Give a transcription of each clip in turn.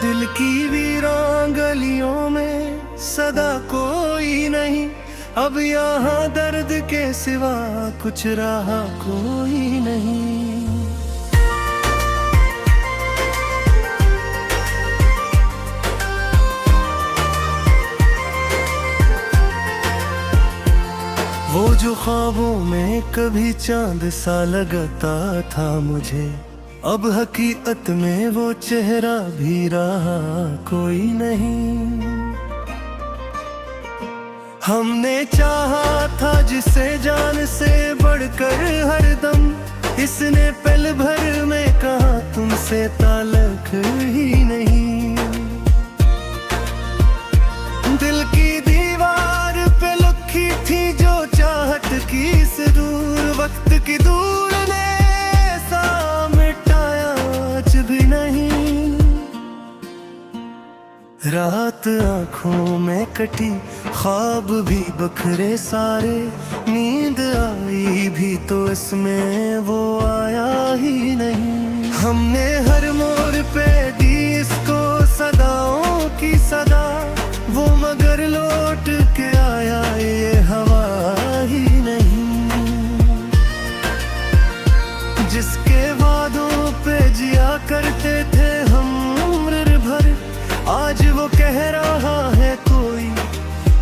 दिल की वीरान गलियों में सदा कोई नहीं, अब यहाँ दर्द के सिवा कुछ रहा कोई नहीं। वो जो ख्वाबों में कभी चांद सा लगता था मुझे, अब हकीकत में वो चेहरा भी रहा कोई नहीं। हमने चाहा था जिसे जान से बढ़कर हरदम, इसने पल भर में कहा तुमसे ताल्लुक ही नहीं। दिल की दीवार पे लिखी थी जो चाहत की से दूर, वक्त की दूर ने ऐसा मिटाया आज भी नहीं। रात आँखों में कटी, ख्वाब भी बखरे सारे, नींद आई भी तो इसमें वो आया ही नहीं। हमने हर मोड़ पे दी इसको सदाओं की सदा, वो मगर लौट के आया ये हवा ही नहीं। जिसके वादों पे जिया करते थे हम उम्र भर, आज वो कह रहा है कोई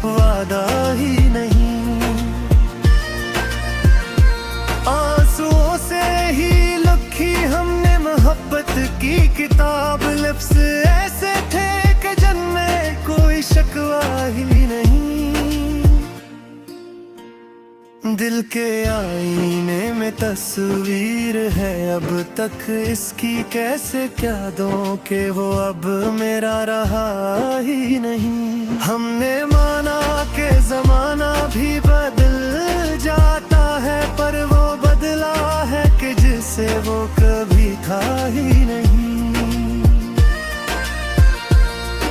वादा ही नहीं। आंसुओं से ही लिखी हमने मोहब्बत की किताब, लफ्ज़ ऐसे थे कि जन्मे कोई शिकवा ही नहीं। दिल के आईने में तस्वीर है अब तक इसकी, कैसे क्या दूं कि वो अब मेरा रहा ही नहीं। हमने माना कि ज़माना भी बदल जाता है, पर वो बदला है कि जिसे वो कभी था ही नहीं।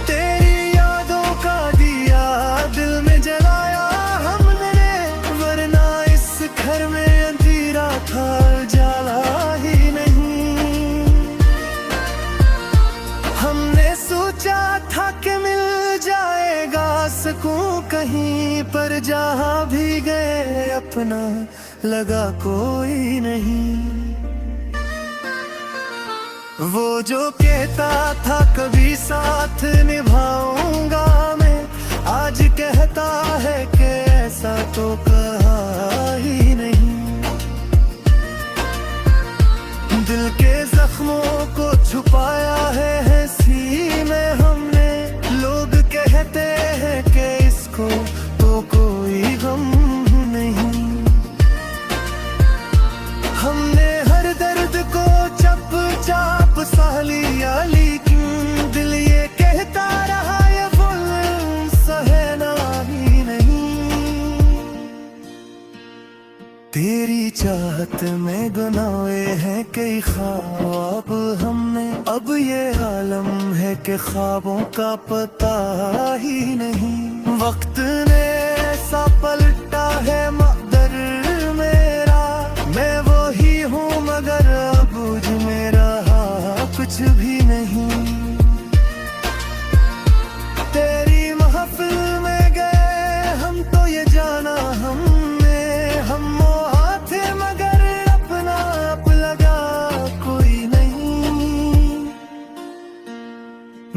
तेरी यादों का दिया दिल में जलाया हमने, वरना इस घर में अंधेरा था उजाला ही नहीं। हमने सोचा था कि मिल जाएगा सुकून कहीं, पर जहाँ भी गए अपना लगा कोई नहीं। वो जो कहता था कभी साथ निभाऊंगा मैं, आज कहता है कि ऐसा तो कहा ही नहीं। दिल के जख्मों को छुपाया है सी में हमने, लोग कहते हैं कि इसको तो कोई गम नहीं। हमने हर दर्द को चप चाप सह लिया, लेकिन दिल ये कहता रहा ये फुल सहना ही नहीं। तेरी चाहत में गुनाहे हैं कई ख्वाब हमने, अब ये आलम है कि ख्वाबों का पता ही नहीं। वक्त ने ऐसा पलटा है मकदर मेरा, मैं वो ही हूँ मगर अब मुझ में रहा कुछ भी नहीं। तेरी महफिल में गए हम तो ये जाना हमने, हम थे मगर अपना आप लगा कोई नहीं।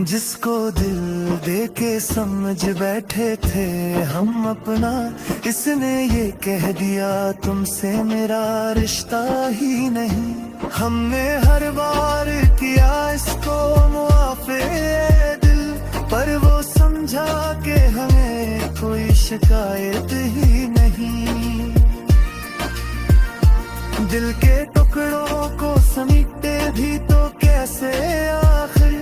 जिसको दिल दे के समझ बैठे थे हम अपना, इसने ये कह दिया तुमसे मेरा रिश्ता ही नहीं। हमने हर बार किया इसको मुआफ़े दिल, पर वो समझा कि हमें कोई शिकायत ही नहीं। दिल के टुकड़ों को समेटे भी तो कैसे आखिर,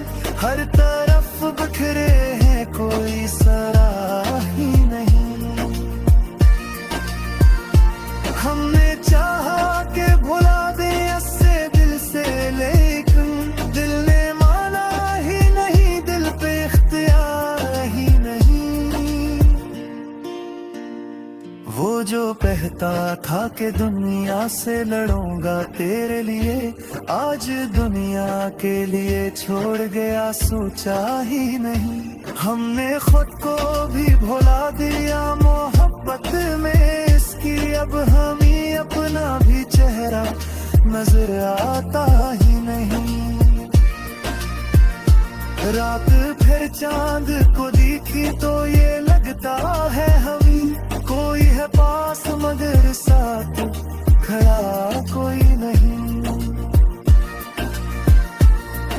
हर तरफ बिखरे हैं कोई सराह ही नहीं। हमने चाहा कि भुला दे इससे दिल से, लेकिन दिल ने माना ही नहीं, दिल पे इख्तियार ही नहीं। वो जो कहता था कि दुनिया से लड़ूंगा तेरे लिए, आज दुनिया के लिए छोड़ गया, सोचा ही नहीं। हमने खुद को भी भुला दिया मोहब्बत में इसकी, अब हम ही अपना भी चेहरा नजर आता ही नहीं। रात फिर चांद को देखी तो ये लगता है हमी कोई है पास मगर साथ खड़ा कोई नहीं।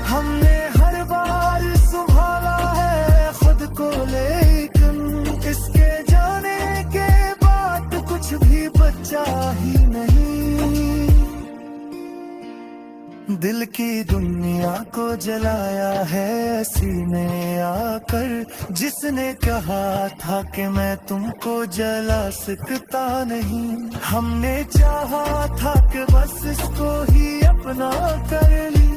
हमने हर बार संभाला है खुद को, लेकिन इसके जाने के बाद कुछ भी बचा ही नहीं। दिल की दुनिया को जलाया है सीने आकर, जिसने कहा था कि मैं तुमको जला सकता नहीं। हमने चाहा था कि बस इसको ही अपना कर ली,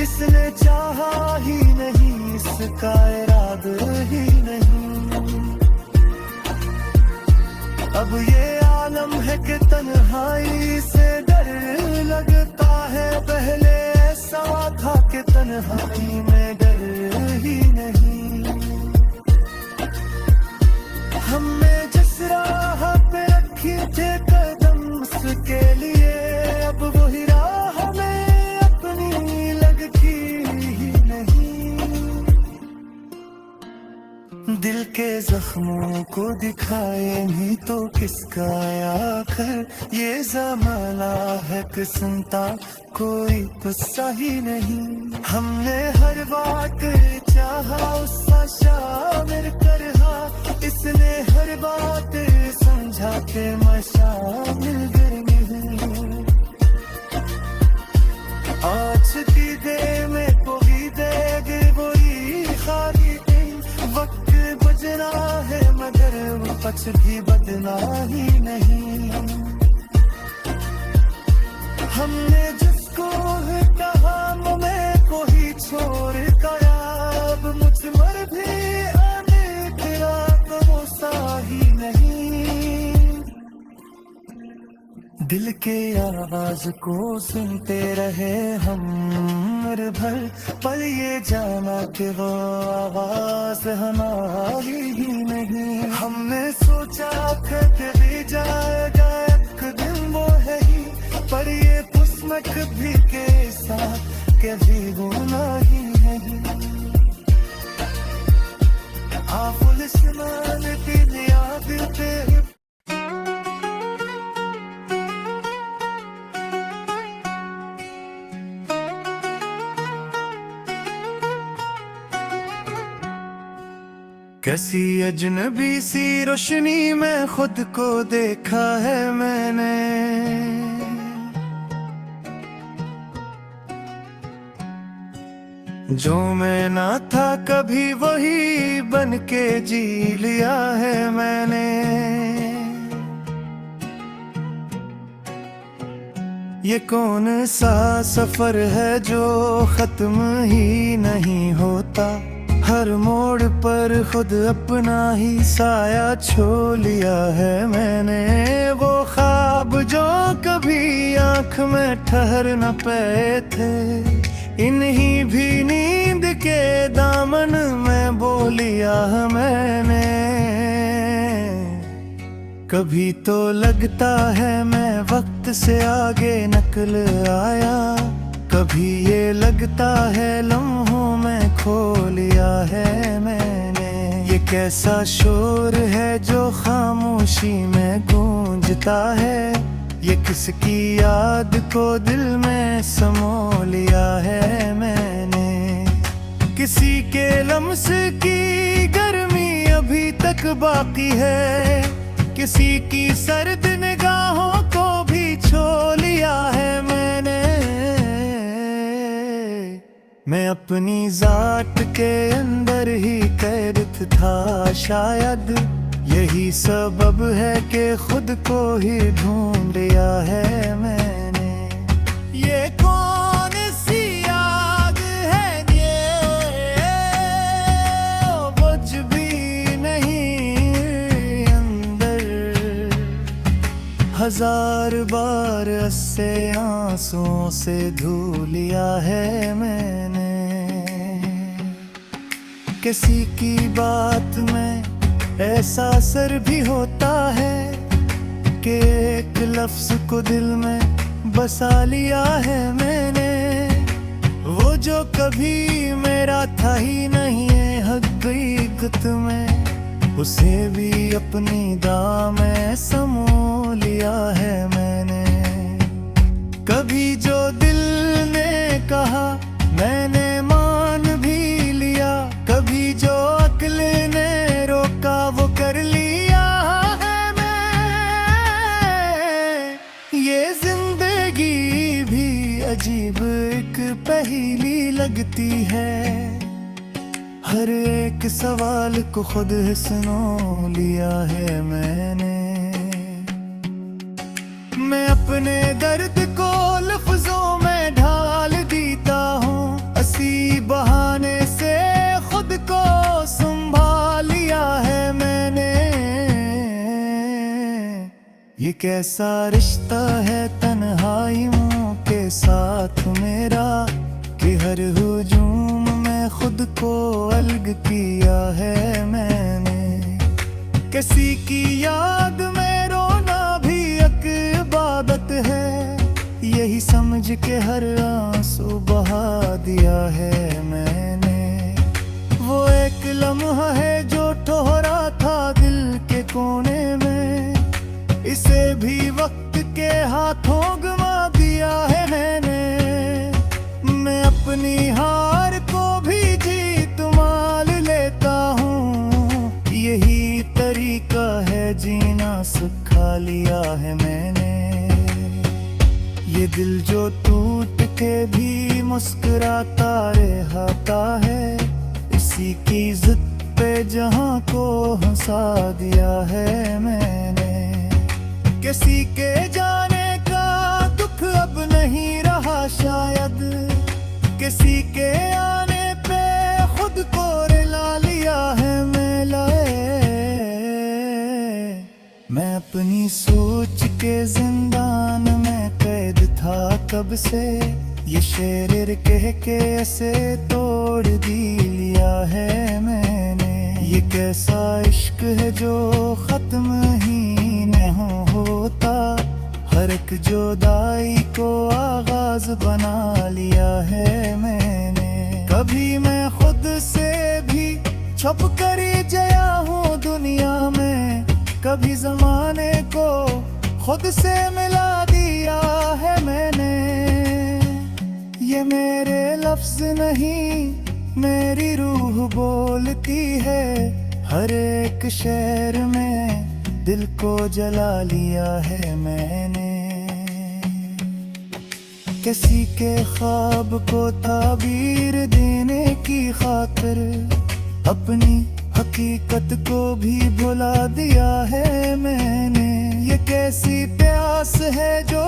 इसने चाहा ही नहीं, इसका इरादा ही नहीं। अब ये आलम है कि तन्हाई से डर लगता है, पहले ऐसा था कि तन्हाई में डर ही नहीं। हमने जिस राह पे रखी थे कदम उसके लिए, अब वही राह हमें अपनी लगती ही नहीं। दिल के जख्मों को दिखाए नहीं तो किसका आखिर, ये जमाना है कि सुनता कोई गुस्सा ही नहीं। हमने हर बात चाहा उसका शामिल करहा, इसने हर बात समझा के मैं शामिल नहीं। आज की दे में कोई देगे वही खाली, वक्त बजना है मगर वो पछ भी बदना ही नहीं। हमने जिसको कहा मैं को ही छोड़ गया, अब मुझ मर भी आने तेरा भरोसा ही नहीं। दिल के आवाज को सुनते रहे हम उम्र भर, पर ये जाना कि वो आवाज हमारी ही नहीं। हमने सोचा कि कभी जाएगा एक दिन वो है ही, पर ये किस्मत भी के साथ कभी होना ही नहीं। आफुल समान की याद पे कैसी अजनबी सी रोशनी में खुद को देखा है मैंने, जो मैं ना था कभी वही बन के जी लिया है मैंने। ये कौन सा सफर है जो खत्म ही नहीं होता, हर मोड़ पर खुद अपना ही साया छो लिया है मैंने। वो ख्वाब जो कभी आंख में ठहर न पाए थे, इन्हीं भी नींद के दामन में बो लिया मैंने। कभी तो लगता है मैं वक्त से आगे निकल आया, कभी ये लगता है लम्हों में खो लिया है मैंने। ये कैसा शोर है जो खामोशी में गूंजता है, ये किसकी याद को दिल में समो लिया है मैंने। किसी के लम्स की गर्मी अभी तक बाकी है, किसी की सर्द निगाहों को भी छो लिया है मैंने। मैं अपनी जात के अंदर ही कैद था शायद, यही सबब है कि खुद को ही ढूंढ लिया है मैंने। ये कौन सी याद है ये बुझ भी नहीं अंदर, हजार बार अस्से आंसुओं से धो लिया है मैंने। किसी की बात में ऐसा असर भी होता है कि एक लफ्ज को दिल में बसा लिया है मैंने। वो जो कभी मेरा था ही नहीं है हकीकत में, उसे भी अपनी दाम में समो लिया है मैंने। कभी जो दिल ने कहा मैंने मान भी लिया, कभी जो अक्ल ने रोका वो कर लिया है मैं। ये जिंदगी भी अजीब एक पहेली लगती है, हर एक सवाल को खुद सुनो लिया है मैंने। मैं अपने दर्द को लफ्जों में ढाल देता हूँ, इसी बहाने से खुद को संभाल लिया है मैंने। ये कैसा रिश्ता है तन्हाइयों के साथ मेरा, कि हर हुजूम में खुद को अलग किया है मैंने। किसी की याद में रोना भी एक इबादत है, यही समझ के हर आंसू बहा दिया है मैंने। वो एक लम्हा है जो ठहरा था दिल के कोने में, इसे भी वक्त के हाथों गवा दिया है मैंने। मैं अपनी हार को भी जीत मान लेता हूँ, यही तरीका है जीना सिखा लिया है मैंने। ये दिल जो टूट के भी मुस्कुराता रहता है, इसी की जिद पे जहाँ को हंसा दिया है मैंने। किसी के जाने का दुख अब नहीं रहा शायद, किसी के आने पे खुद को रिला लिया है मैंने। मैं अपनी सोच के जिंदान में कैद था कब से, ये शेर कह के ऐसे तोड़ दी लिया है मैंने। ये कैसा इश्क है जो खत्म ही नहीं होता, हर एक जुदाई को आगाज बना लिया है मैंने। कभी मैं खुद से भी छुप कर जया हूँ दुनिया में, कभी जमाने को खुद से मिला दिया है मैंने। ये मेरे लफ्ज नहीं मेरी रूह बोलती है, हर एक शेर में दिल को जला लिया है मैंने। किसी के ख्वाब को ताबीर देने की खातिर अपनी हकीकत को भी भुला दिया है मैंने। ये कैसी प्यास है जो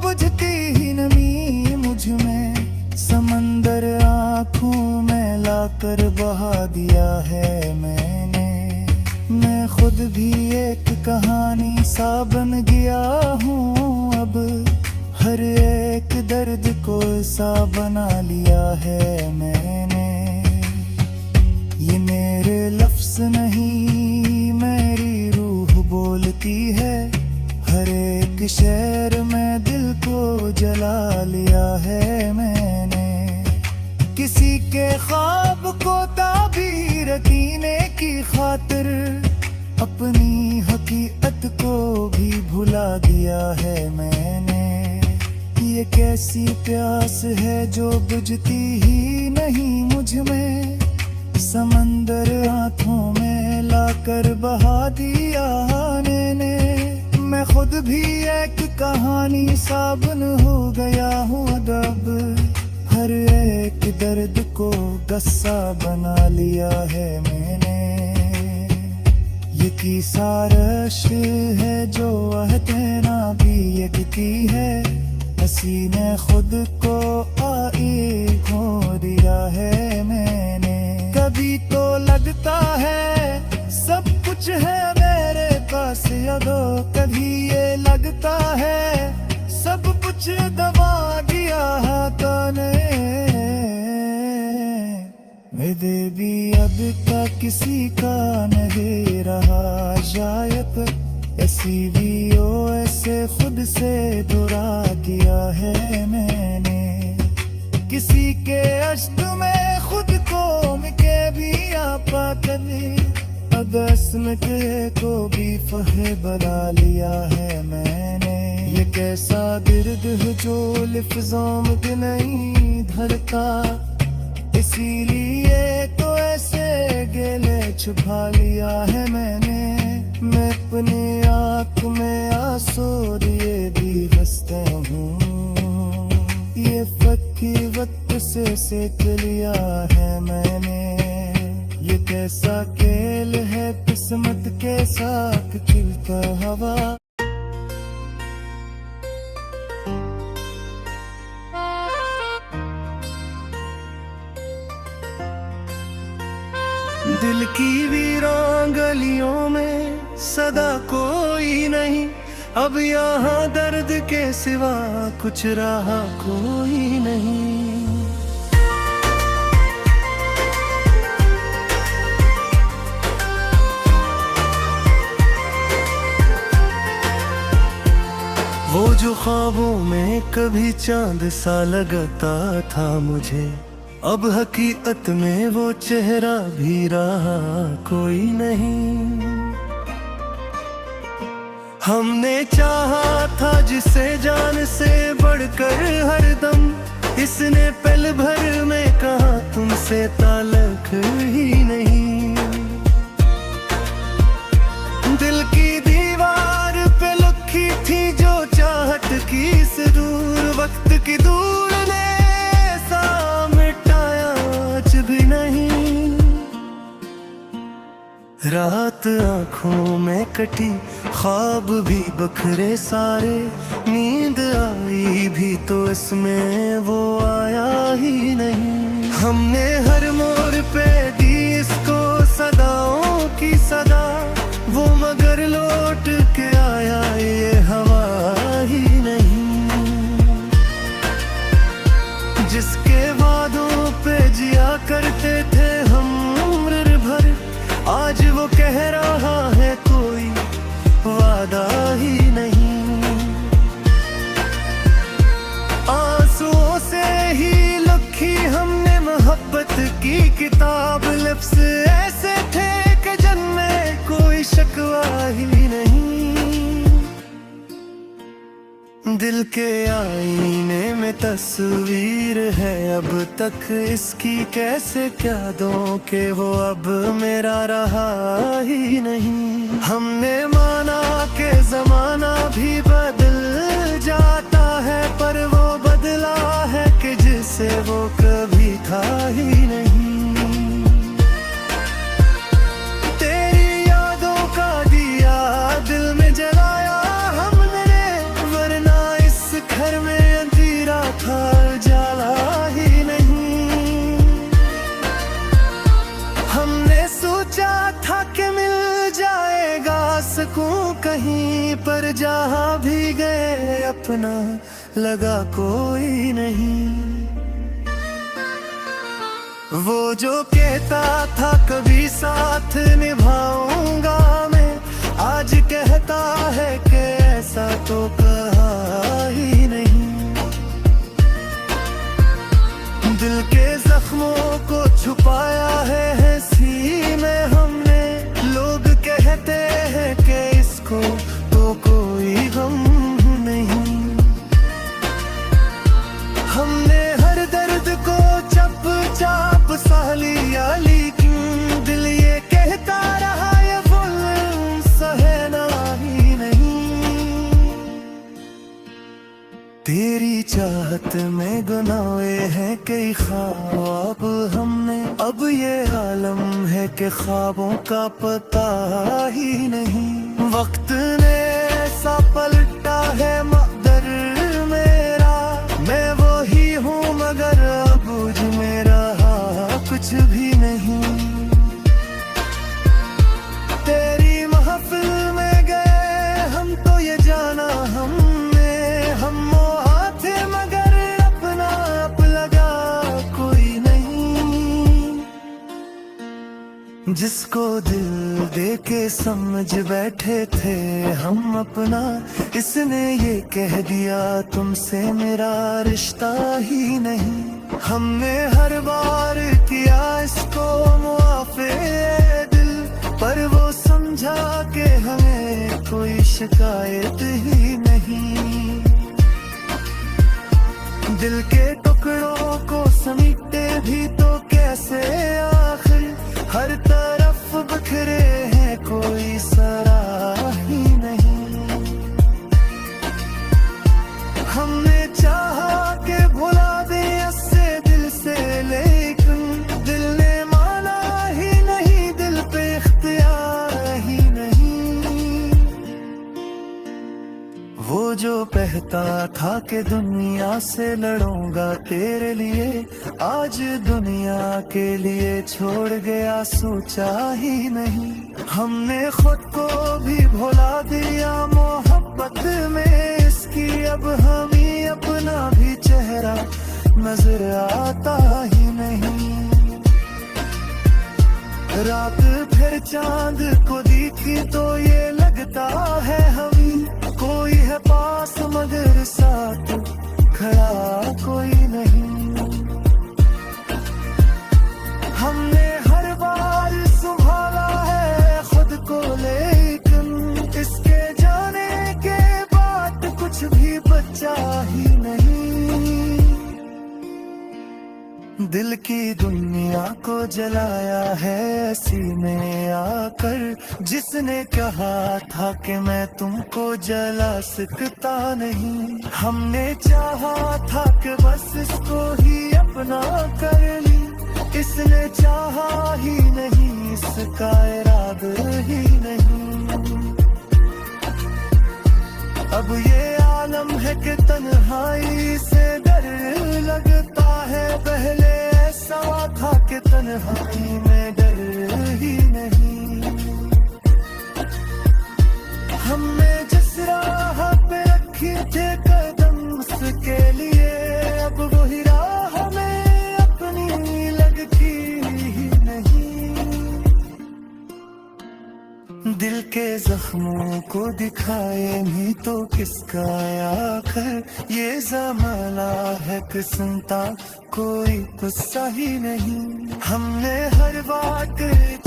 बुझती ही नहीं मुझ में, समंदर आँखों में लाकर बहा दिया है मैंने। मैं खुद भी एक कहानी सा बन गया हूँ अब, हर एक दर्द को सा बना लिया है मैंने। ये मेरे लफ्ज नहीं मेरी रूह बोलती है, हर एक शेर में दिल को जला लिया है मैंने। किसी के ख्वाब को ताबीर कीने की खातिर अपनी हकीकत को भी भुला दिया है मैंने। ये कैसी प्यास है जो बुझती ही नहीं मुझ में, समंदर हाथों में लाकर बहा दिया मैंने। मैं खुद भी एक कहानी सा बन हो गया हूँ अब, हर एक दर्द को गस्सा बना लिया है मैंने। ये की सारश है जो अहतना भी यकती है, हसी ने खुद को आई खो दिया है मैंने। कभी तो लगता है सब कुछ है मेरे पास, प्यास या दो, कभी ये लगता है सब कुछ दबा दिया हाथों ने। दे भी अब का किसी का नहीं रहा, शायद ऐसी भी हो ऐसे खुद से दुरा किया है मैंने। किसी के अश्क में खुद को मिके भी आपा करे, अब असमत को भी फहे बना लिया है मैंने। ये कैसा दर्द है जो लफ्ज़ों में नहीं धरता, इसीलिए तो ऐसे गले छुपा लिया है मैंने। मैं अपने आँख में आंसू दिए भी हंसता हूँ, ये फकी वक्त से सीख लिया है मैंने। ये कैसा खेल है किस्मत के साथ खिलता हवा। दिल की वीरान गलियों में सदा कोई नहीं, अब यहाँ दर्द के सिवा कुछ रहा कोई नहीं। वो जो ख्वाबों में कभी चांद सा लगता था मुझे, अब हकीकत में वो चेहरा भी रहा कोई नहीं। हमने चाहा था जिसे जान से बढ़कर हरदम, इसने पल भर में कहा तुमसे ताल्लुक ही नहीं। दिल की दीवार पे लिखी थी जो चाहत की इस दूर वक्त की दूर ने भी नहीं। रात आंखों में कटी, ख्वाब भी बखरे सारे, नींद आई भी तो इसमें वो आया ही नहीं। हमने हर मोड़ पे दी इसको सदाओं की सदा, वो मगर लौट के आया ये हवा ही नहीं। जिसके वादों पे जिया करते थे हम उम्र भर, आज वो कह रहा है कोई वादा ही नहीं। आंसुओं से ही लिखी हमने मोहब्बत की किताब, लफ्ज़ ऐसे थे कि जिनमें कोई शिकवा ही नहीं। दिल के आईने में तस्वीर है अब तक इसकी, कैसे क्या दूं कि वो अब मेरा रहा ही नहीं। हमने माना कि जमाना भी बदल जाता है, पर वो बदला है कि जिसे वो कभी था ही नहीं। तेरी यादों का दिया दिल में जलाया हमने, वरना इस घर में अंधेरा था जाला ही नहीं। हमने सोचा था कि मिल जाएगा सुकून कहीं, पर जहाँ भी गए अपना लगा कोई नहीं। वो जो कहता था कभी साथ निभाऊंगा मैं, आज कहता है कि ऐसा तो कहा ही नहीं। दिल के जख्मों को छुपाया है हंसी में हमने, लोग कहते हैं कि इसको तो कोई गम नहीं। हमने हर दर्द को चप चाप सह लिया, लेकिन दिल ये कहता रहा ये फुल सहना ही नहीं। तेरी चाहत में गुनाहे हैं कई ख्वाब हमने, अब ये आलम है कि ख्वाबों का पता ही नहीं। वक्त ने ऐसा पलटा है मकदर मेरा, मैं वही हूँ मगर अब मुझ में रहा कुछ भी नहीं। तेरी महफिल में गया जिसको दिल दे के समझ बैठे थे हम अपना, इसने ये कह दिया तुमसे मेरा रिश्ता ही नहीं। हमने हर बार किया इसको मुआफ़े दिल, पर वो समझा के हमें कोई शिकायत ही नहीं। दिल के टुकड़ों को समेटे भी तो कैसे, आखिर हर तरफ बिखरे हैं कोई सराह ही नहीं। हमने चाहा कि भुला दे इससे दिल से, लेकिन दिल ने माना ही नहीं, दिल पे इख्तियार ही नहीं। वो जो कहता था कि दुनिया से लड़ूंगा तेरे लिए, आज दुनिया के लिए छोड़ गया सोचा ही नहीं। हमने खुद को भी भुला दिया मोहब्बत में इसकी, अब हमें अपना भी चेहरा नजर आता ही नहीं। रात फिर चांद को देखी तो ये लगता है हमें कोई है पास मगर साथ खड़ा कोई नहीं। हमने हर बार संभाला है खुद को, लेकिन इसके जाने के बाद कुछ भी बचा ही नहीं। दिल की दुनिया को जलाया है सीने आकर, जिसने कहा था कि मैं तुमको जला सकता नहीं। हमने चाहा था कि बस इसको ही अपना कर ली, इसने चाहा ही नहीं, इसका इरादा ही नहीं। अब ये आलम है कि तन्हाई से डर लगता है, पहले ऐसा था कि तन्हाई में डर ही नहीं। हमने जिस राह पे रखी थे कदम उसके लिए, अब वही राह हमें अपनी लगती ही नहीं। दिल के जख्मों को दिखाए भी तो किसका आखिर, ये जमाना है कि सुनता कोई गुस्सा ही नहीं। हमने हर बात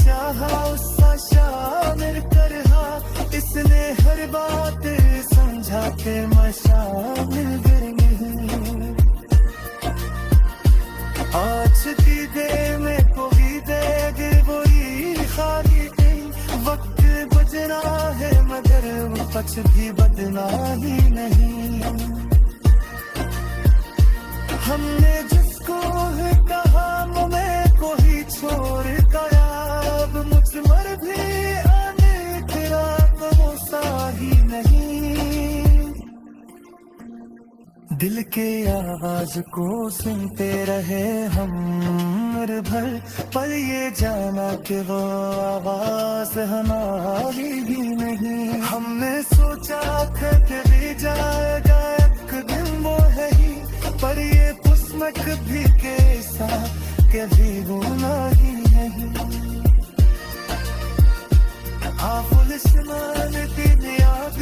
चाहा उसका शामिल करहा, इसने हर बात समझा के मशामिल नहीं। आज की दे में कोई दे वही खाली गई, वक्त बजना है मगर वो कुछ भी बदना ही नहीं। हमने जिसको कहा मैं को ही छोड़ गया, अब मुझ मर भी आने तेरा भरोसा ही नहीं। दिल के आवाज को सुनते रहे हम उम्र भर, पर ये जाना कि वो आवाज हमारी भी नहीं। हमने सोचा था कि भी जाएगा एक दिन वो है ही, पर ये किस्मत भी कैसा कभी होना ही नहीं। आफुल शमान दिन याद